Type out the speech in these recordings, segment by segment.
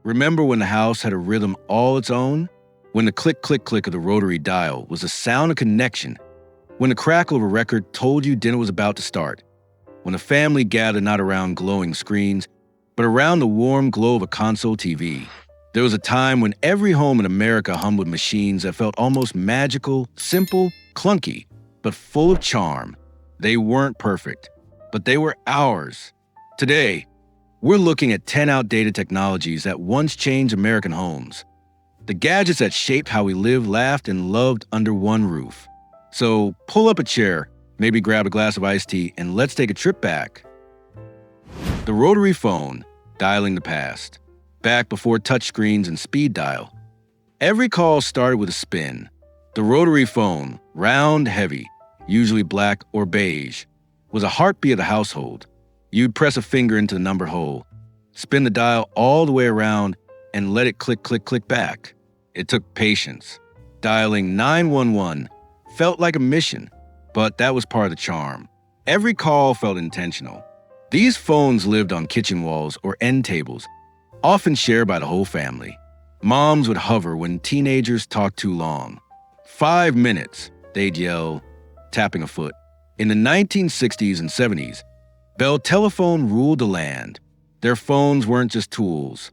Remember when the house had a rhythm all its own? When the click, click, click of the rotary dial was the sound of connection? When the crackle of a record told you dinner was about to start? When a family gathered not around glowing screens, but around the warm glow of a console TV? There was a time when every home in America hummed with machines that felt almost magical, simple, clunky, but full of charm. They weren't perfect, but they were ours. Today, we're looking at 10 outdated technologies that once changed American homes. The gadgets that shaped how we lived, laughed, and loved under one roof. So pull up a chair, maybe grab a glass of iced tea, and let's take a trip back. The rotary phone, dialing the past. Back before touchscreens and speed dial. Every call started with a spin. The rotary phone, round, heavy, usually black or beige, was a heartbeat of the household. You'd press a finger into the number hole, spin the dial all the way around, and let it click, click, click back. It took patience. Dialing 911 felt like a mission, but that was part of the charm. Every call felt intentional. These phones lived on kitchen walls or end tables, often shared by the whole family. Moms would hover when teenagers talked too long. 5 minutes, they'd yell, tapping a foot. In the 1960s and 70s, Bell Telephone ruled the land. Their phones weren't just tools.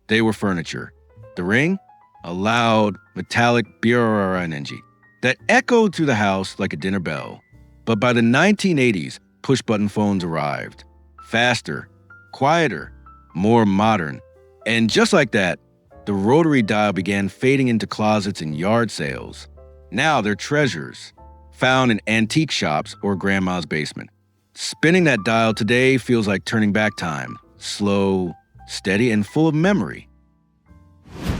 They were furniture. The ring? A loud, metallic brrrr energy that echoed through the house like a dinner bell. But by the 1980s, push-button phones arrived. Faster, quieter, more modern. And just like that, the rotary dial began fading into closets and yard sales. Now they're treasures, found in antique shops or grandma's basement. Spinning that dial today feels like turning back time, slow, steady, and full of memory.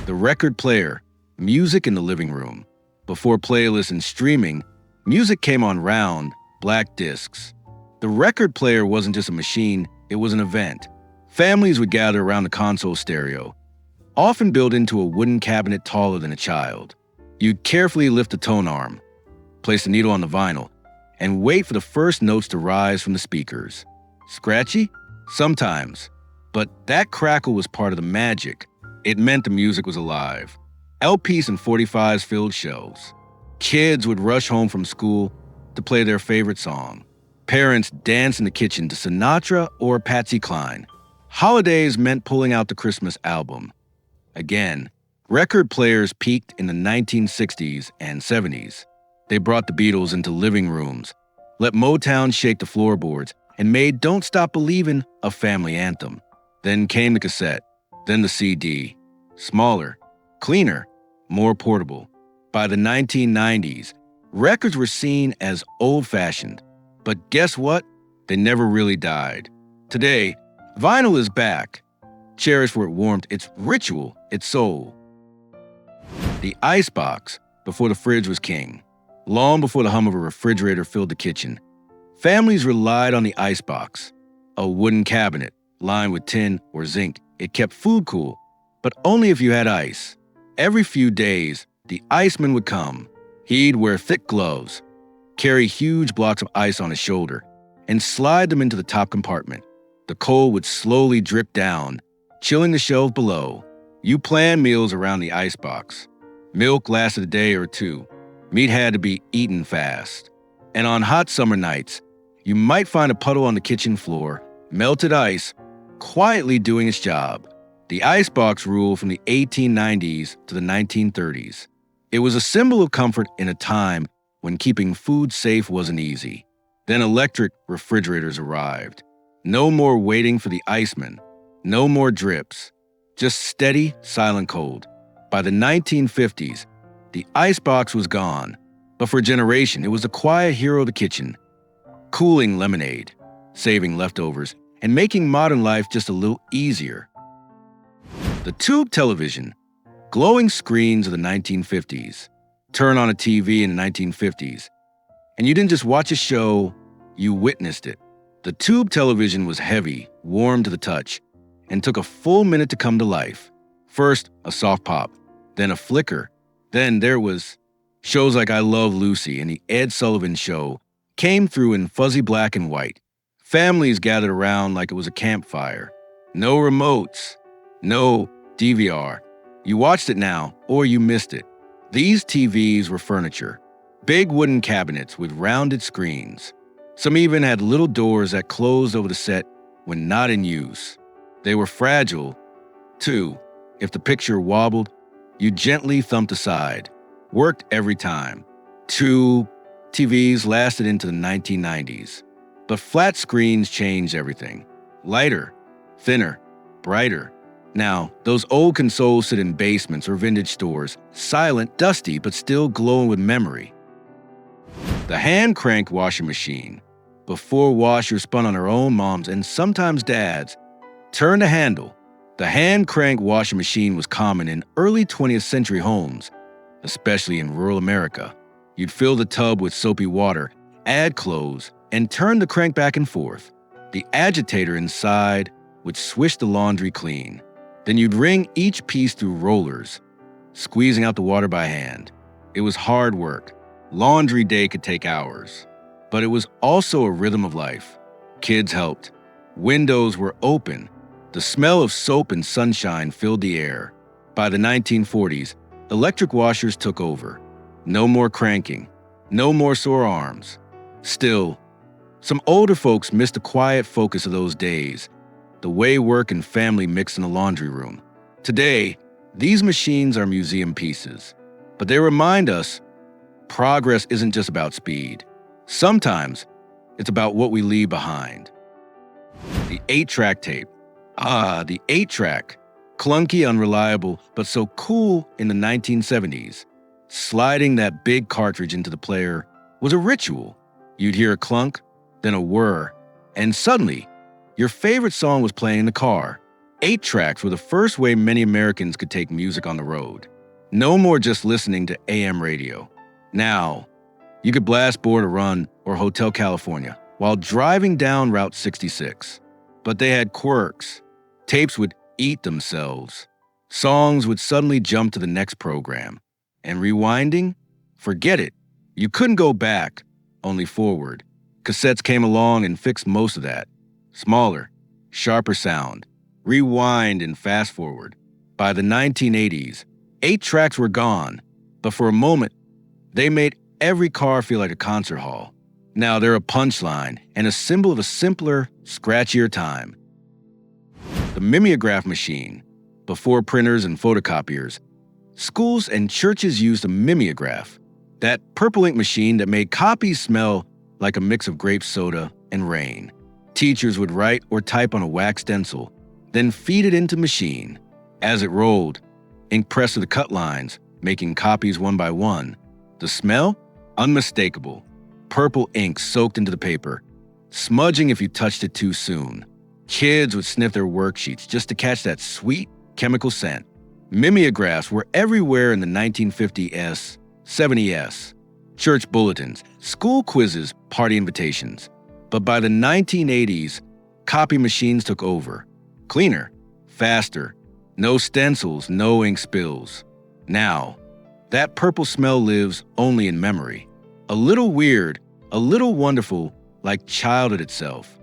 The record player, music in the living room. Before playlists and streaming, music came on round, black discs. The record player wasn't just a machine, it was an event. Families would gather around the console stereo, often built into a wooden cabinet taller than a child. You'd carefully lift the tone arm, place the needle on the vinyl, and wait for the first notes to rise from the speakers. Scratchy? Sometimes. But that crackle was part of the magic. It meant the music was alive. LPs and 45s filled shelves. Kids would rush home from school to play their favorite song. Parents danced in the kitchen to Sinatra or Patsy Cline. Holidays meant pulling out the Christmas album. Again, record players peaked in the 1960s and 70s. They brought the Beatles into living rooms, let Motown shake the floorboards, and made Don't Stop Believin' a family anthem. Then came the cassette, then the CD. Smaller, cleaner, more portable. By the 1990s, records were seen as old-fashioned. But guess what? They never really died. Today, vinyl is back, cherished for its warmth, its ritual, its soul. The Icebox, before the fridge was king. Long before the hum of a refrigerator filled the kitchen, families relied on the Icebox, a wooden cabinet lined with tin or zinc. It kept food cool, but only if you had ice. Every few days, the iceman would come. He'd wear thick gloves, carry huge blocks of ice on his shoulder, and slide them into the top compartment. The cold would slowly drip down, chilling the shelves below. You planned meals around the Icebox. Milk lasted a day or two. Meat had to be eaten fast. And on hot summer nights, you might find a puddle on the kitchen floor, melted ice, quietly doing its job. The Icebox ruled from the 1890s to the 1930s. It was a symbol of comfort in a time when keeping food safe wasn't easy. Then electric refrigerators arrived. No more waiting for the iceman. No more drips. Just steady, silent cold. By the 1950s, the Icebox was gone. But for a generation, it was the quiet hero of the kitchen. Cooling lemonade, saving leftovers, and making modern life just a little easier. The tube television, glowing screens of the 1950s. Turn on a TV in the 1950s. And you didn't just watch a show, you witnessed it. The tube television was heavy, warm to the touch, and took a full minute to come to life. First, a soft pop, then a flicker. Then there was shows like I Love Lucy and The Ed Sullivan Show came through in fuzzy black and white. Families gathered around like it was a campfire. No remotes. No DVR. You watched it now, or you missed it. These TVs were furniture. Big wooden cabinets with rounded screens. Some even had little doors that closed over the set when not in use. They were fragile, too. If the picture wobbled, you gently thumped aside. Worked every time. Two TVs lasted into the 1990s. But flat screens changed everything. Lighter, thinner, brighter. Now, those old consoles sit in basements or vintage stores, silent, dusty, but still glowing with memory. The hand-cranked washing machine. Before washers spun on their own, moms and sometimes dads turned a handle. The hand-cranked washing machine was common in early 20th century homes, especially in rural America. You'd fill the tub with soapy water, add clothes, and turn the crank back and forth. The agitator inside would swish the laundry clean. Then you'd wring each piece through rollers, squeezing out the water by hand. It was hard work. Laundry day could take hours. But it was also a rhythm of life. Kids helped. Windows were open. The smell of soap and sunshine filled the air. By the 1940s, electric washers took over. No more cranking. No more sore arms. Still, some older folks missed the quiet focus of those days, the way work and family mixed in the laundry room. Today, these machines are museum pieces, but they remind us progress isn't just about speed. Sometimes it's about what we leave behind. The 8-track tape. The 8-track. Clunky, unreliable, but so cool in the 1970s. Sliding that big cartridge into the player was a ritual. You'd hear a clunk, then a whir, and suddenly, your favorite song was playing in the car. 8-tracks were the first way many Americans could take music on the road. No more just listening to AM radio. Now, you could blast Born to Run or Hotel California while driving down Route 66. But they had quirks. Tapes would eat themselves. Songs would suddenly jump to the next program. And rewinding? Forget it. You couldn't go back, only forward. Cassettes came along and fixed most of that. Smaller, sharper sound. Rewind and fast forward. By the 1980s, 8-tracks were gone. But for a moment, they made every car feel like a concert hall. Now they're a punchline and a symbol of a simpler, scratchier time. The Mimeograph Machine. Before printers and photocopiers, schools and churches used a mimeograph, that purple ink machine that made copies smell like a mix of grape soda and rain. Teachers would write or type on a wax stencil, then feed it into machine. As it rolled, ink pressed to the cut lines, making copies one by one. The smell? Unmistakable. Purple ink soaked into the paper, smudging if you touched it too soon. Kids would sniff their worksheets just to catch that sweet chemical scent. Mimeographs were everywhere in the 1950s, 70s. Church bulletins, school quizzes, party invitations. But by the 1980s, copy machines took over. Cleaner, faster, no stencils, no ink spills. Now, that purple smell lives only in memory. A little weird, a little wonderful, like childhood itself.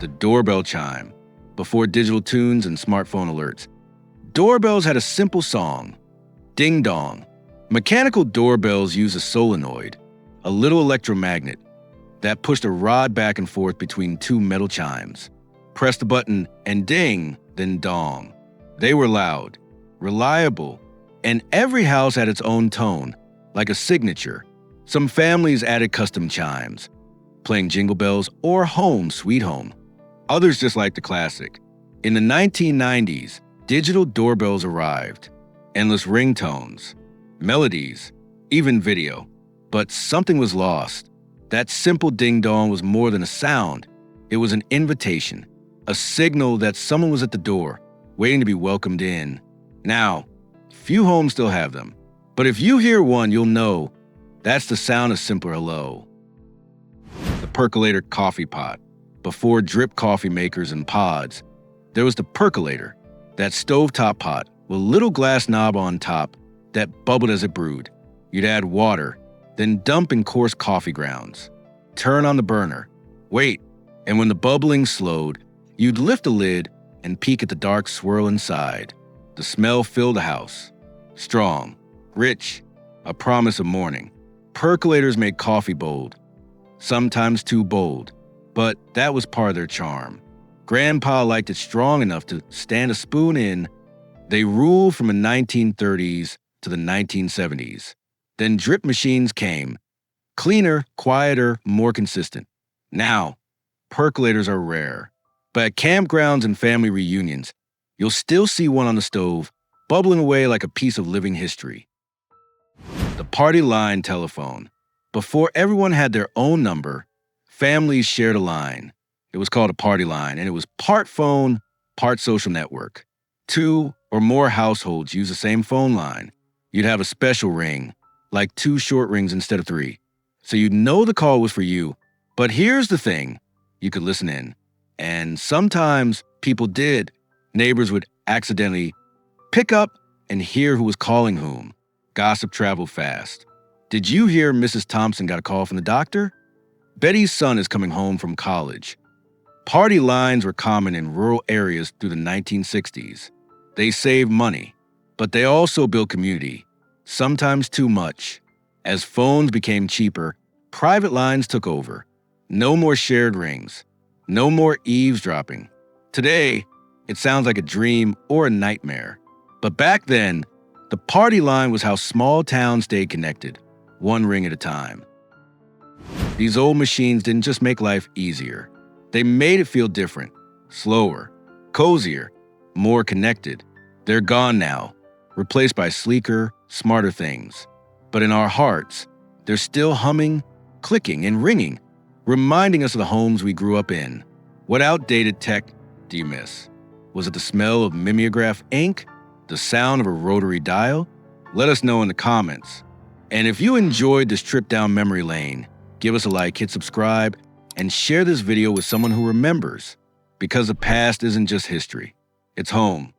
The doorbell chime. Before digital tunes and smartphone alerts, doorbells had a simple song. Ding dong. Mechanical doorbells use a solenoid, a little electromagnet, that pushed a rod back and forth between two metal chimes. Press the button and ding, then dong. They were loud, reliable, and every house had its own tone, like a signature. Some families added custom chimes, playing Jingle Bells or Home Sweet Home. Others just liked the classic. In the 1990s, digital doorbells arrived. Endless ringtones, melodies, even video. But something was lost. That simple ding-dong was more than a sound. It was an invitation, a signal that someone was at the door, waiting to be welcomed in. Now, few homes still have them. But if you hear one, you'll know that's the sound of simpler hello. The Percolator Coffee Pot. Before drip coffee makers and pods, there was the percolator, that stovetop pot with a little glass knob on top that bubbled as it brewed. You'd add water, then dump in coarse coffee grounds. Turn on the burner. Wait, and when the bubbling slowed, You'd lift the lid and peek at the dark swirl inside. The smell filled the house. Strong, rich, a promise of morning. Percolators made coffee bold, sometimes too bold, but that was part of their charm. Grandpa liked it strong enough to stand a spoon in. They ruled from the 1930s to the 1970s. Then drip machines came. Cleaner, quieter, more consistent. Now, percolators are rare. But at campgrounds and family reunions, you'll still see one on the stove, bubbling away like a piece of living history. The party line telephone. Before everyone had their own number, families shared a line. It was called a party line, and it was part phone, part social network. 2 or more households used the same phone line. You'd have a special ring, like 2 short rings instead of 3. So you'd know the call was for you. But here's the thing, you could listen in. And sometimes people did. Neighbors would accidentally pick up and hear who was calling whom. Gossip traveled fast. Did you hear Mrs. Thompson got a call from the doctor? Betty's son is coming home from college. Party lines were common in rural areas through the 1960s. They saved money, but they also built community, sometimes too much. As phones became cheaper, private lines took over. No more shared rings. No more eavesdropping. Today, it sounds like a dream or a nightmare. But back then, the party line was how small towns stayed connected, one ring at a time. These old machines didn't just make life easier. They made it feel different, slower, cozier, more connected. They're gone now, replaced by sleeker, smarter things. But in our hearts, they're still humming, clicking, and ringing, reminding us of the homes we grew up in. What outdated tech do you miss? Was it the smell of mimeograph ink? The sound of a rotary dial? Let us know in the comments. And if you enjoyed this trip down memory lane, give us a like, hit subscribe, and share this video with someone who remembers. Because the past isn't just history. It's home.